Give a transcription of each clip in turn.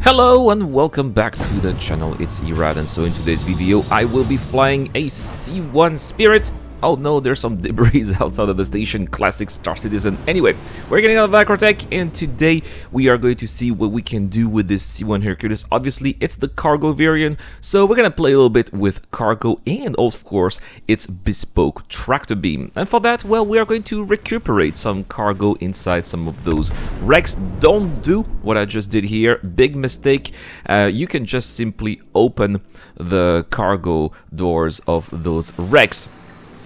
Hello and welcome back to the channel, it's Irad, and so in today's video I will be flying a C1 Spirit. Oh no, there's some debris outside of the station, classic Star Citizen. Anyway, we're getting out of Acrotech, and today we are going to see what we can do with this C1 Hercules. Obviously, it's the cargo variant, so we're gonna play a little bit with cargo and, of course, its bespoke tractor beam. And for that, well, we are going to recuperate some cargo inside some of those wrecks. Don't do what I just did here, big mistake. You can just simply open the cargo doors of those wrecks.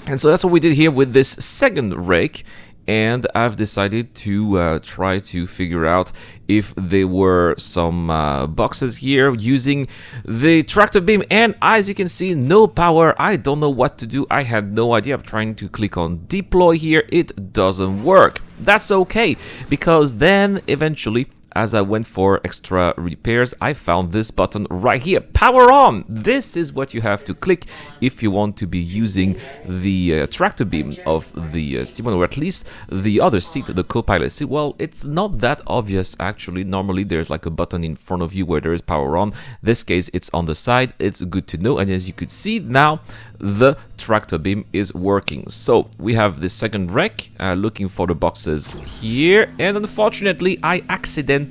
And so that's what we did here with this second rake, and I've decided to try to figure out if there were some boxes here using the tractor beam, and as you can see, no power. I don't know what to do. I had no idea. I'm trying to click on deploy here. It doesn't work. That's okay, because then eventually, as I went for extra repairs, I found this button right here, power on. This is what you have to click if you want to be using the tractor beam of the C1, or at least the other seat, the co-pilot seat. Well, it's not that obvious actually. Normally there's like a button in front of you where there is power on. This case, it's on the side. It's good to know, and as you could see now, the tractor beam is working. So we have the second wreck, looking for the boxes here, and unfortunately I accidentally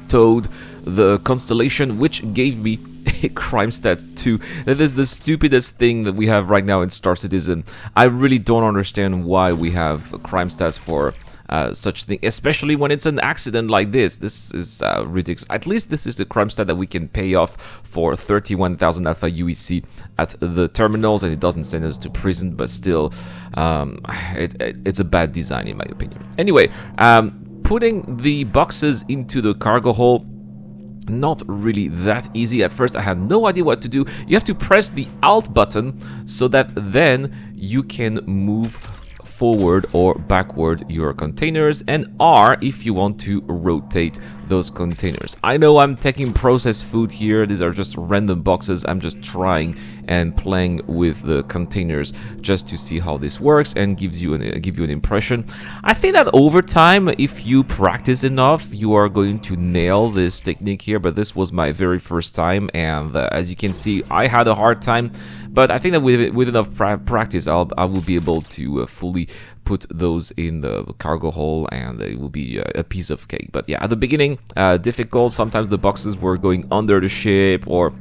towed the Constellation, which gave me a crime stat 2. That is the stupidest thing that we have right now in Star Citizen. I really don't understand why we have crime stats for such thing, especially when it's an accident like this. This is ridiculous. At least this is the crime stat that we can pay off for 31,000 Alpha UEC at the terminals, and it doesn't send us to prison, but still, it's a bad design in my opinion. Anyway, putting the boxes into the cargo hold, not really that easy. At first I had no idea what to do. You have to press the Alt button so that then you can move forward or backward your containers, and R if you want to rotate those containers. I know I'm taking processed food here. These are just random boxes. I'm just trying and playing with the containers just to see how this works and give you an impression. I think that over time, if you practice enough, you are going to nail this technique here, but this was my very first time, and as you can see, I had a hard time, but I think that with enough practice, I will be able to fully put those in the cargo hold, and it will be a piece of cake. But yeah, at the beginning, difficult. Sometimes the boxes were going under the ship, or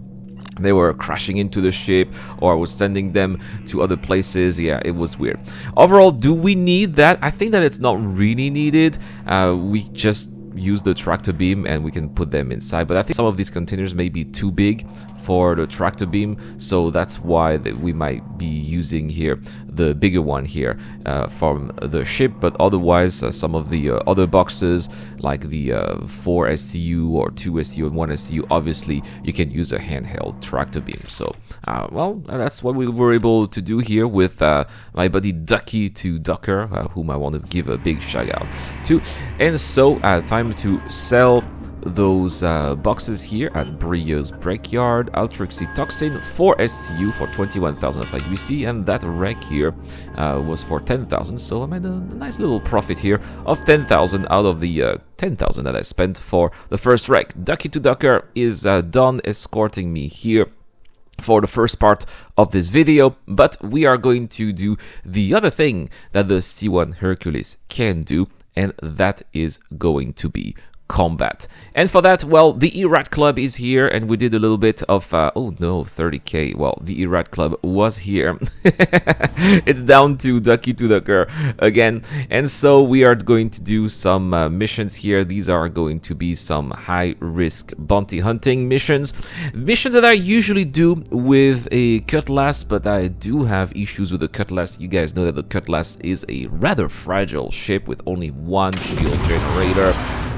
they were crashing into the ship, or I was sending them to other places. Yeah, it was weird. Overall, do we need that? I think that it's not really needed. We just use the tractor beam and we can put them inside, but I think some of these containers may be too big for the tractor beam, so that's why we might be using here the bigger one here from the ship. But otherwise, some of the other boxes, like the 4 SCU or 2 SCU and 1 SCU, obviously you can use a handheld tractor beam. So well, that's what we were able to do here with my buddy Ducky to Ducker, whom I want to give a big shout out to. And so time to sell those boxes here at Brio's Brickyard. Ultra-Oxy Toxin 4 SCU for 21,000 Alpha UEC, and that wreck here was for 10,000, so I made a nice little profit here of 10,000 out of the 10,000 that I spent for the first wreck. Ducky to Ducker is done escorting me here for the first part of this video, but we are going to do the other thing that the C1 Hercules can do, and that is going to be combat. And for that, well, the Irad Club is here, and we did a little bit of oh no, 30k. Well, the Irad Club was here. It's down to Ducky to Ducker again, and so we are going to do some missions here. These are going to be some high-risk bounty hunting missions that I usually do with a Cutlass, but I do have issues with the Cutlass. You guys know that the Cutlass is a rather fragile ship with only one shield generator.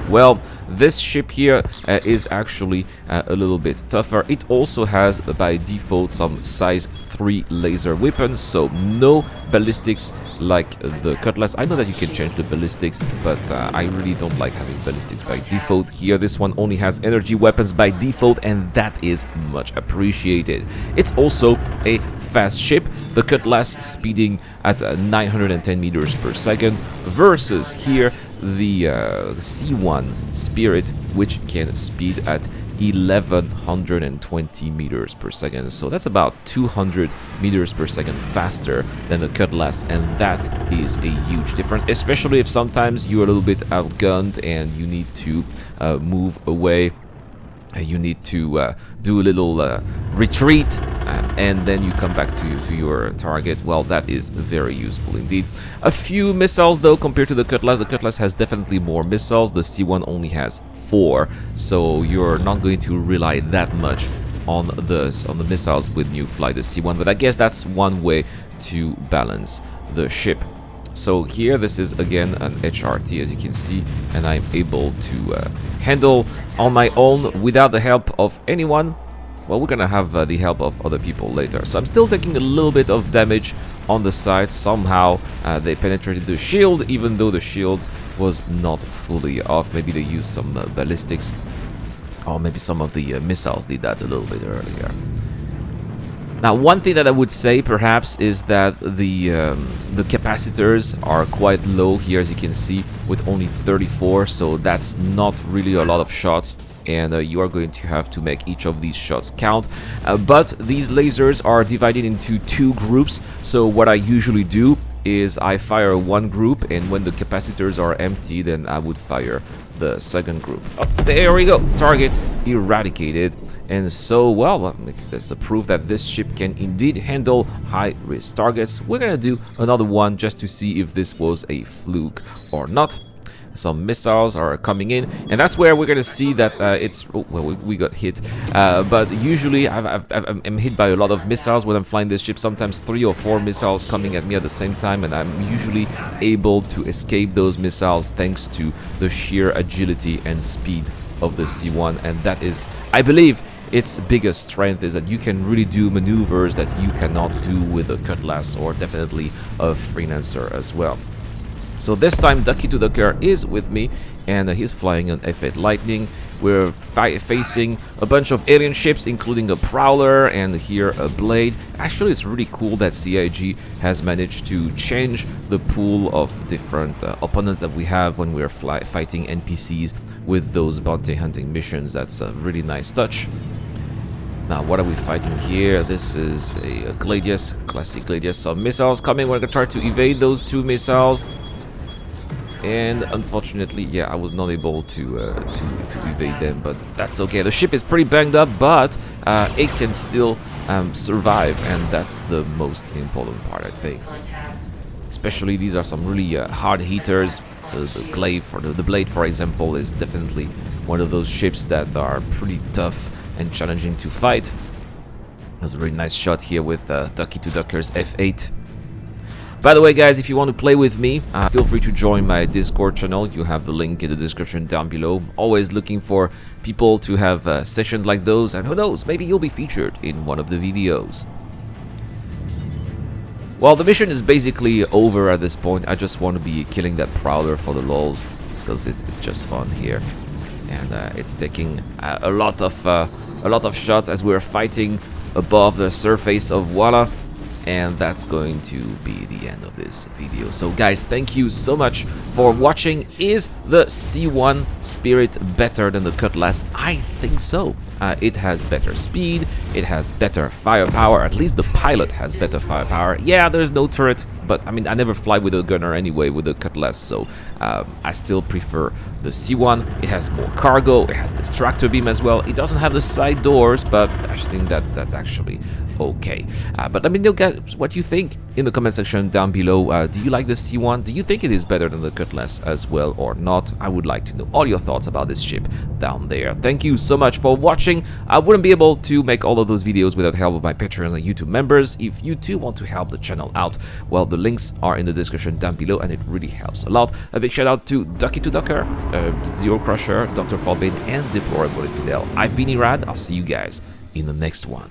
Well, this ship here is actually a little bit tougher. It also has by default some size 3 laser weapons, so no ballistics like the Cutlass. I know that you can change the ballistics, but I really don't like having ballistics by default. Here, this one only has energy weapons by default, and that is much appreciated. It's also a fast ship, the Cutlass speeding at 910 meters per second, versus here the C1 Spirit, which can speed at 1120 meters per second. So that's about 200 meters per second faster than the Cutlass, and that is a huge difference, especially if sometimes you're a little bit outgunned and you need to move away. You need to do a little retreat, and then you come back to your target. Well, that is very useful indeed. A few missiles though compared to the Cutlass. The Cutlass has definitely more missiles. The C1 only has 4, so you're not going to rely that much on the missiles when you fly the C1. But I guess that's one way to balance the ship. So here, this is again an HRT, as you can see, and I'm able to handle on my own without the help of anyone. Well, we're gonna have the help of other people later. So I'm still taking a little bit of damage on the side. Somehow they penetrated the shield, even though the shield was not fully off. Maybe they used some ballistics, or maybe some of the missiles did that a little bit earlier. Now, one thing that I would say perhaps is that the capacitors are quite low here, as you can see, with only 34, so that's not really a lot of shots, and you are going to have to make each of these shots count. But these lasers are divided into 2 groups, so what I usually do is I fire one group, and when the capacitors are empty, then I would fire the second group. Oh, there we go, target eradicated. And so, well, that's a proof that this ship can indeed handle high-risk targets. We're gonna do another one just to see if this was a fluke or not. Some missiles are coming in, and that's where we're gonna see that it's... Oh, well, we got hit, but usually I'm hit by a lot of missiles when I'm flying this ship. Sometimes 3 or 4 missiles coming at me at the same time, and I'm usually able to escape those missiles thanks to the sheer agility and speed of the C1, and that is, I believe, its biggest strength, is that you can really do maneuvers that you cannot do with a Cutlass, or definitely a Freelancer as well. So this time Ducky to Ducker is with me, and he's flying an F8 Lightning. We're facing a bunch of alien ships, including a Prowler and here a Blade. Actually, it's really cool that CIG has managed to change the pool of different opponents that we have when we're fighting NPCs with those bounty hunting missions. That's a really nice touch. Now, what are we fighting here? This is a Gladius, classic Gladius. Some missiles coming. We're gonna try to evade those 2 missiles. And unfortunately, yeah, I was not able to evade them, but that's okay. The ship is pretty banged up, but it can still survive, and that's the most important part, I think. Especially, these are some really hard hitters. The Blade, for example, is definitely one of those ships that are pretty tough and challenging to fight. There's a really nice shot here with Ducky to Ducker's F8. By the way, guys, if you want to play with me, feel free to join my Discord channel. You have the link in the description down below. Always looking for people to have sessions like those, and who knows, maybe you'll be featured in one of the videos. Well, the mission is basically over at this point. I just want to be killing that Prowler for the lulz, because it's just fun here, and it's taking a lot of shots as we're fighting above the surface of Walla. And that's going to be the end of this video. So guys, thank you so much for watching. Is the C1 Spirit better than the Cutlass? I think so. It has better speed, it has better firepower, at least the pilot has better firepower. Yeah, there's no turret, but I mean, I never fly with a gunner anyway with the Cutlass, so I still prefer the C1. It has more cargo, it has this tractor beam as well. It doesn't have the side doors, but I think that's actually okay. But let me know, guys, what you think in the comment section down below. Do you like the C1? Do you think it is better than the Cutlass as well or not? I would like to know all your thoughts about this ship down there. Thank you so much for watching. I wouldn't be able to make all of those videos without the help of my Patreons and YouTube members. If you too want to help the channel out, well, the links are in the description down below, and it really helps a lot. A big shout out to Ducky to Ducker, Zero Crusher, Dr. Falbin, and Deplorable Infidel. I've been Irad. I'll see you guys in the next one.